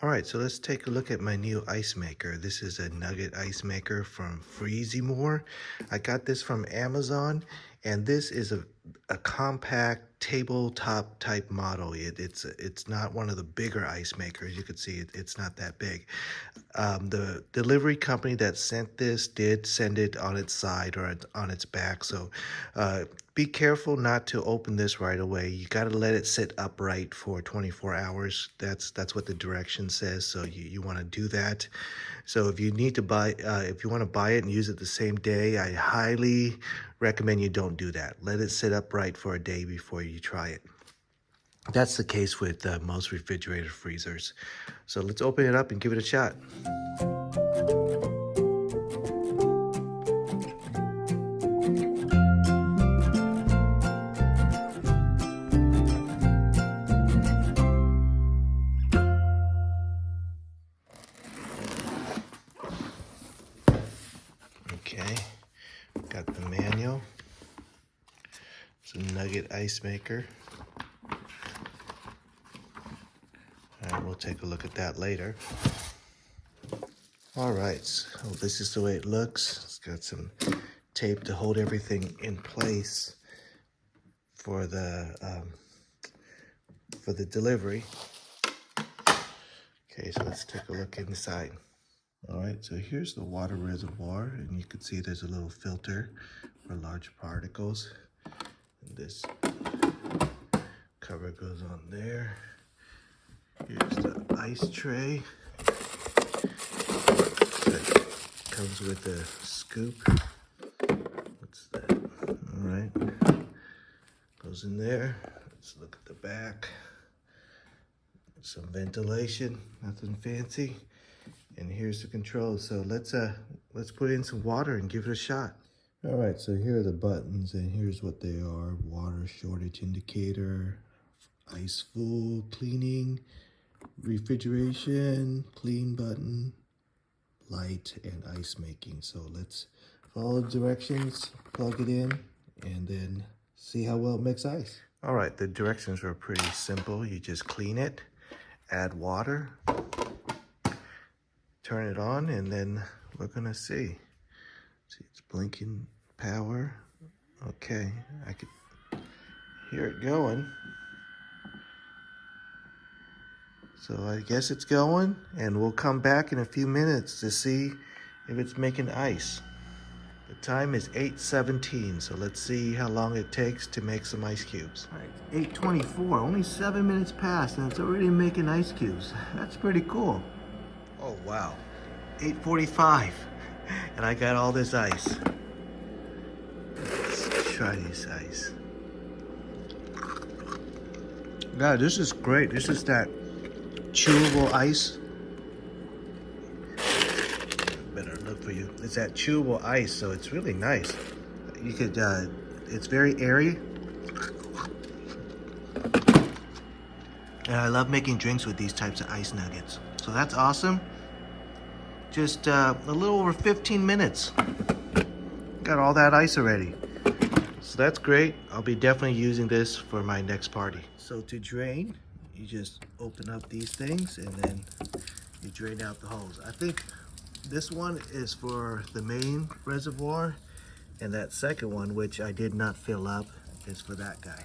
All right, so let's take a look at my new ice maker. This is a Nugget ice maker from Freezimer. I got this from Amazon, and this is a compact tabletop type model. It's not one of the bigger ice makers. You can see it's not that big. The delivery company that sent this did send it on its side or on its back, so be careful not to open this right away. You got to let it sit upright for 24 hours. That's what the direction says, so you want to do that. So if you need to buy, if you want to buy it and use it the same day, I highly recommend you don't do that. Let it sit upright for a day before you try it. That's the case with most refrigerator freezers. So let's open it up and give it a shot. Okay, got the manual. It's a Nugget ice maker. All right, we'll take a look at that later. All right, so this is the way it looks. It's got some tape to hold everything in place for the delivery. Okay, so let's take a look inside. All right, so here's the water reservoir, and you can see there's a little filter for large particles. And this cover goes on there. Here's the ice tray. That comes with a scoop. What's that? All right, goes in there. Let's look at the back. Some ventilation, nothing fancy. And here's the controls. So let's put in some water and give it a shot. All right, so here are the buttons, and here's what they are: water shortage indicator, ice full, cleaning, refrigeration, clean button, light, and ice making. So let's follow the directions, plug it in, and then see how well it makes ice. All right, the directions are pretty simple. You just clean it, add water, turn it on, and then we're gonna see. See, it's blinking power. Okay, I can hear it going. So I guess it's going, and we'll come back in a few minutes to see if it's making ice. The time is 8:17, so let's see how long it takes to make some ice cubes. All right, 8:24, only 7 minutes passed, and it's already making ice cubes. That's pretty cool. Oh, wow. 8:45, and I got all this ice. Let's try this ice. God, this is great. This is that chewable ice. Better look for you. It's that chewable ice, so it's really nice. You could, it's very airy. And I love making drinks with these types of ice nuggets. So that's awesome. Just a little over 15 minutes. Got all that ice already. So that's great. I'll be definitely using this for my next party. So to drain, you just open up these things and then you drain out the holes. I think this one is for the main reservoir, and that second one, which I did not fill up, is for that guy.